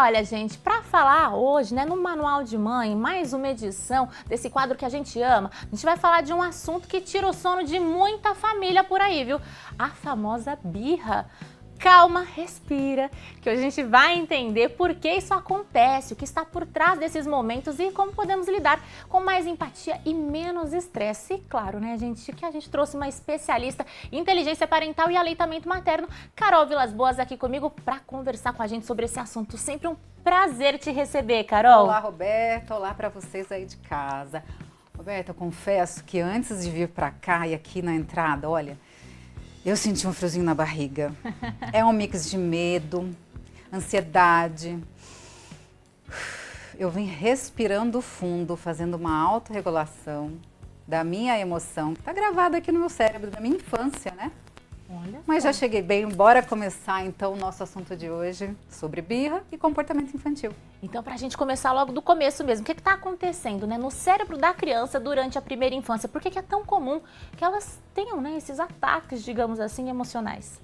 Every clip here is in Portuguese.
olha, gente, para falar hoje, né, no Manual de Mãe, mais uma edição desse quadro que a gente ama, a gente vai falar de um assunto que tira o sono de muita família por aí, viu? A famosa birra. Calma, respira, que hoje a gente vai entender por que isso acontece, o que está por trás desses momentos e como podemos lidar com mais empatia e menos estresse. E claro, né, gente, que a gente trouxe uma especialista em inteligência parental e aleitamento materno, Carol Vilas Boas, aqui comigo para conversar com a gente sobre esse assunto. Sempre um prazer te receber, Carol. Olá, Roberta. Olá para vocês aí de casa. Roberta, eu confesso que antes de vir para cá e aqui na entrada, olha, eu senti um friozinho na barriga. É um mix de medo, ansiedade. Eu vim respirando fundo, fazendo uma autorregulação da minha emoção, que está gravada aqui no meu cérebro, da minha infância, né? Olha Mas só. já cheguei bem, bora começar então o nosso assunto de hoje sobre birra e comportamento infantil. Então, para a gente começar logo do começo mesmo, o que está acontecendo, né, no cérebro da criança durante a primeira infância? Por que é tão comum que elas tenham, né, esses ataques, digamos assim, emocionais?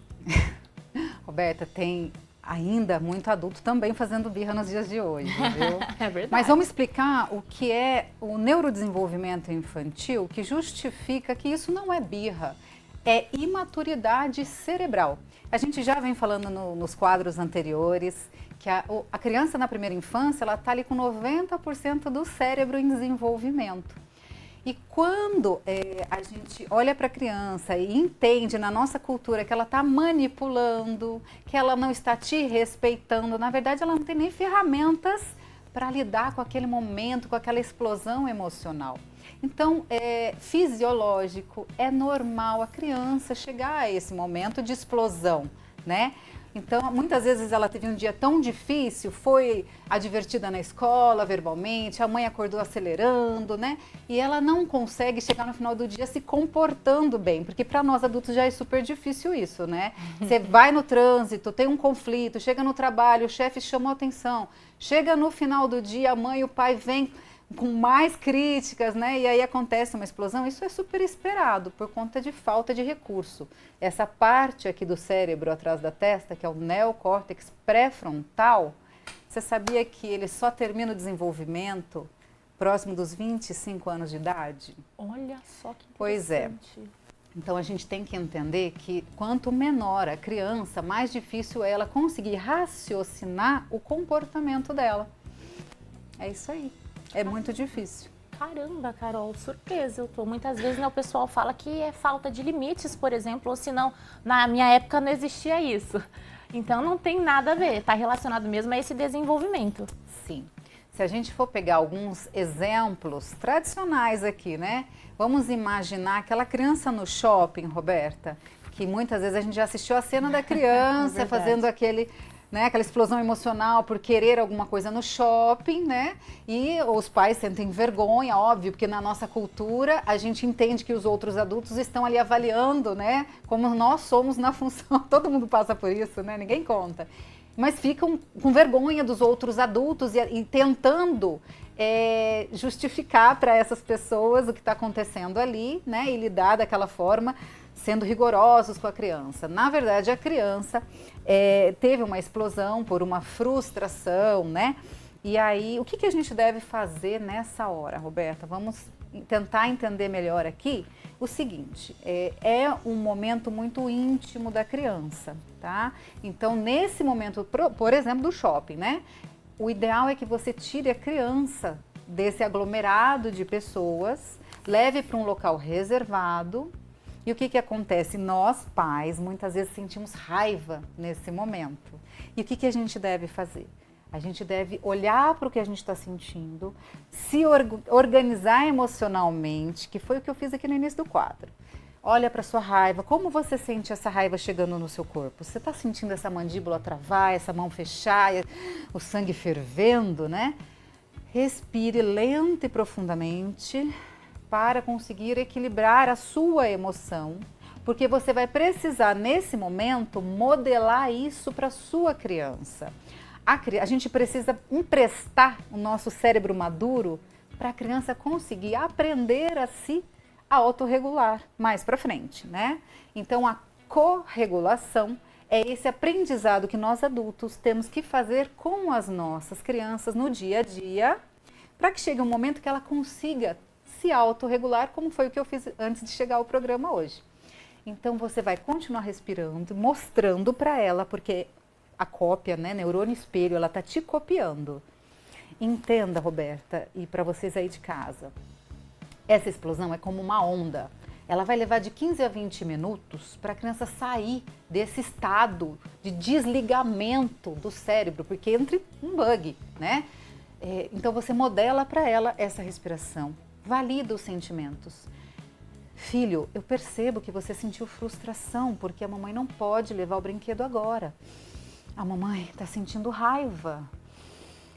Roberta, tem ainda muito adulto também fazendo birra nos dias de hoje, viu? É verdade. Mas vamos explicar o que é o neurodesenvolvimento infantil, que justifica que isso não é birra, é imaturidade cerebral. A gente já vem falando nos quadros anteriores que a criança na primeira infância, ela está ali com 90% do cérebro em desenvolvimento. E quando a gente olha para a criança e entende na nossa cultura que ela está manipulando, que ela não está te respeitando, na verdade ela não tem nem ferramentas para lidar com aquele momento, com aquela explosão emocional. Então, é fisiológico, é normal a criança chegar a esse momento de explosão, né? Então, muitas vezes ela teve um dia tão difícil, foi advertida na escola verbalmente, a mãe acordou acelerando, né? E ela não consegue chegar no final do dia se comportando bem, porque para nós adultos já é super difícil isso, né? Você vai no trânsito, tem um conflito, chega no trabalho, o chefe chamou atenção, chega no final do dia, a mãe e o pai vêm com mais críticas, né? E aí acontece uma explosão. Isso é super esperado por conta de falta de recurso. Essa parte aqui do cérebro atrás da testa, que é o neocórtex pré-frontal, você sabia que ele só termina o desenvolvimento próximo dos 25 anos de idade? Olha só que interessante. Pois é. Então a gente tem que entender que quanto menor a criança, mais difícil é ela conseguir raciocinar o comportamento dela. É isso aí. É muito difícil. Caramba, Carol, surpresa eu tô. Muitas vezes, né, o pessoal fala que é falta de limites, por exemplo, ou senão, na minha época não existia isso. Então não tem nada a ver, tá relacionado mesmo a esse desenvolvimento. Sim. Se a gente for pegar alguns exemplos tradicionais aqui, né? Vamos imaginar aquela criança no shopping, Roberta, que muitas vezes a gente já assistiu a cena da criança fazendo aquele... né, aquela explosão emocional por querer alguma coisa no shopping, né? E os pais sentem vergonha, óbvio, porque na nossa cultura a gente entende que os outros adultos estão ali avaliando, né? Como nós somos na função, todo mundo passa por isso, né? Ninguém conta. Mas ficam com vergonha dos outros adultos e tentando justificar para essas pessoas o que está acontecendo ali, né? E lidar daquela forma, sendo rigorosos com a criança. Na verdade, a criança teve uma explosão por uma frustração, né? E aí, o que a gente deve fazer nessa hora, Roberta? Vamos tentar entender melhor aqui o seguinte, é um momento muito íntimo da criança, tá? Então, nesse momento, por exemplo, do shopping, né? O ideal é que você tire a criança desse aglomerado de pessoas, leve para um local reservado. E o que acontece? Nós, pais, muitas vezes sentimos raiva nesse momento. E o que a gente deve fazer? A gente deve olhar para o que a gente está sentindo, se organizar emocionalmente, que foi o que eu fiz aqui no início do quadro. Olha para a sua raiva, como você sente essa raiva chegando no seu corpo? Você está sentindo essa mandíbula travar, essa mão fechar, o sangue fervendo, né? Respire lento e profundamente para conseguir equilibrar a sua emoção, porque você vai precisar, nesse momento, modelar isso para a sua criança. A gente precisa emprestar o nosso cérebro maduro para a criança conseguir aprender a se autorregular mais para frente, né? Então, a corregulação é esse aprendizado que nós adultos temos que fazer com as nossas crianças no dia a dia, para que chegue um momento que ela consiga se autorregular, como foi o que eu fiz antes de chegar ao programa hoje. Então você vai continuar respirando, mostrando para ela, porque a cópia, né, neurônio espelho, ela está te copiando. Entenda, Roberta, e para vocês aí de casa, essa explosão é como uma onda. Ela vai levar de 15 a 20 minutos para a criança sair desse estado de desligamento do cérebro, porque entra um bug, né? Então você modela para ela essa respiração, valida os sentimentos. Filho, eu percebo que você sentiu frustração porque a mamãe não pode levar o brinquedo agora. A mamãe está sentindo raiva.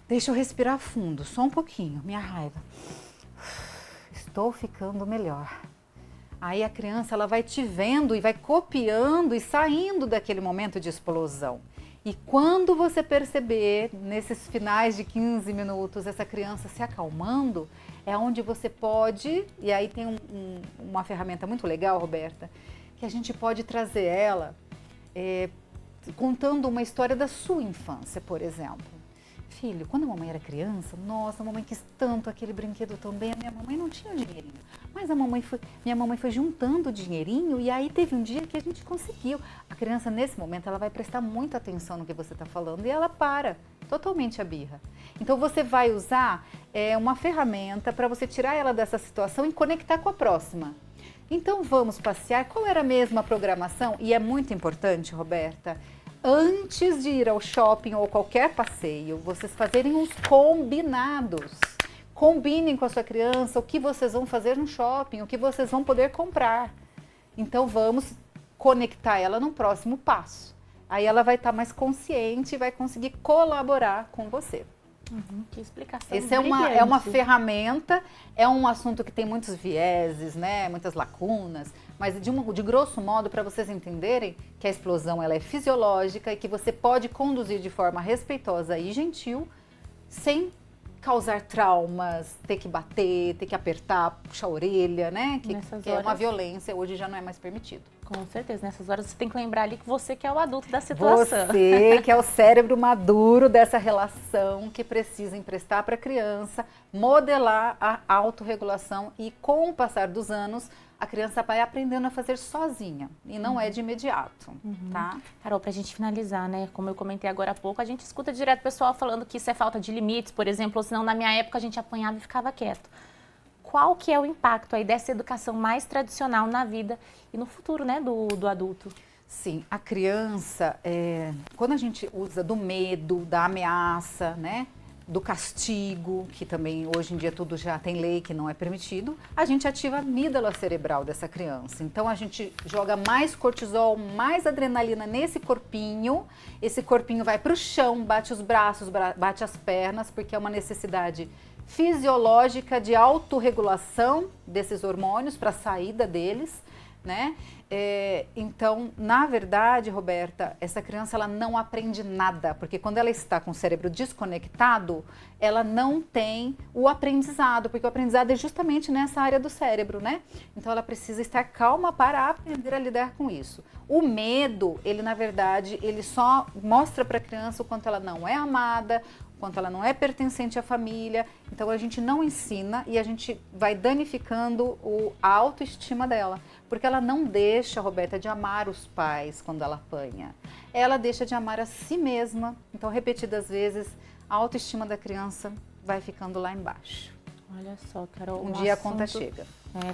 Deixa eu respirar fundo, só um pouquinho, minha raiva. Estou ficando melhor. Aí a criança ela vai te vendo e vai copiando e saindo daquele momento de explosão. E quando você perceber, nesses finais de 15 minutos, essa criança se acalmando, é onde você pode, e aí tem uma ferramenta muito legal, Roberta, que a gente pode trazer ela contando uma história da sua infância, por exemplo. Filho, quando a mamãe era criança, nossa, a mamãe quis tanto aquele brinquedo também, a minha mamãe não tinha dinheirinho. Mas minha mamãe foi juntando dinheirinho e aí teve um dia que a gente conseguiu. A criança, nesse momento, ela vai prestar muita atenção no que você está falando e ela para totalmente a birra. Então, você vai usar uma ferramenta para você tirar ela dessa situação e conectar com a próxima. Então, vamos passear. Qual era mesmo a programação? E é muito importante, Roberta, antes de ir ao shopping ou qualquer passeio, vocês fazerem uns combinados. Combinem com a sua criança o que vocês vão fazer no shopping, o que vocês vão poder comprar. Então vamos conectar ela no próximo passo. Aí ela vai estar mais consciente e vai conseguir colaborar com você. Que explicação Essa é uma ferramenta, é um assunto que tem muitos vieses, né, muitas lacunas, mas de grosso modo, para vocês entenderem que a explosão ela é fisiológica e que você pode conduzir de forma respeitosa e gentil, sem causar traumas, ter que bater, ter que apertar, puxar a orelha, né, que é uma violência, hoje já não é mais permitido. Com certeza, nessas horas você tem que lembrar ali que você que é o adulto da situação. Você que é o cérebro maduro dessa relação que precisa emprestar para a criança, modelar a autorregulação e com o passar dos anos, a criança vai aprendendo a fazer sozinha e não é de imediato, tá? Carol, pra gente finalizar, né, como eu comentei agora há pouco, a gente escuta direto o pessoal falando que isso é falta de limites, por exemplo, ou senão na minha época a gente apanhava e ficava quieto. Qual que é o impacto aí dessa educação mais tradicional na vida e no futuro, né, do adulto? Sim, a criança, quando a gente usa do medo, da ameaça, né, do castigo, que também hoje em dia tudo já tem lei que não é permitido, a gente ativa a amígdala cerebral dessa criança. Então a gente joga mais cortisol, mais adrenalina nesse corpinho, esse corpinho vai para o chão, bate os braços, bate as pernas, porque é uma necessidade fisiológica de autorregulação desses hormônios para a saída deles, né? Então, na verdade, Roberta, essa criança ela não aprende nada, porque quando ela está com o cérebro desconectado, ela não tem o aprendizado, porque o aprendizado é justamente nessa área do cérebro, né? Então, ela precisa estar calma para aprender a lidar com isso. O medo, ele na verdade, ele só mostra para a criança o quanto ela não é amada, quanto ela não é pertencente à família, então a gente não ensina e a gente vai danificando a autoestima dela, porque ela não deixa, Roberta, de amar os pais quando ela apanha, ela deixa de amar a si mesma, então repetidas vezes a autoestima da criança vai ficando lá embaixo. Olha só, Carol, um dia a conta chega.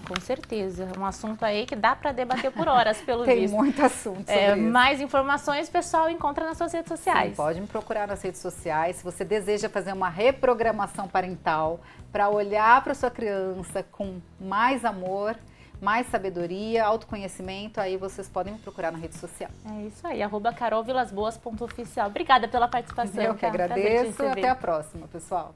Com certeza. Um assunto aí que dá para debater por horas, pelo Tem visto. Tem muito assunto sobre isso. Mais informações, o pessoal encontra nas suas redes sociais. Sim, pode me procurar nas redes sociais. Se você deseja fazer uma reprogramação parental para olhar para sua criança com mais amor, mais sabedoria, autoconhecimento, aí vocês podem me procurar na rede social. É isso aí, @carolvilasboas.oficial. Obrigada pela participação. Eu que agradeço. Até a próxima, pessoal.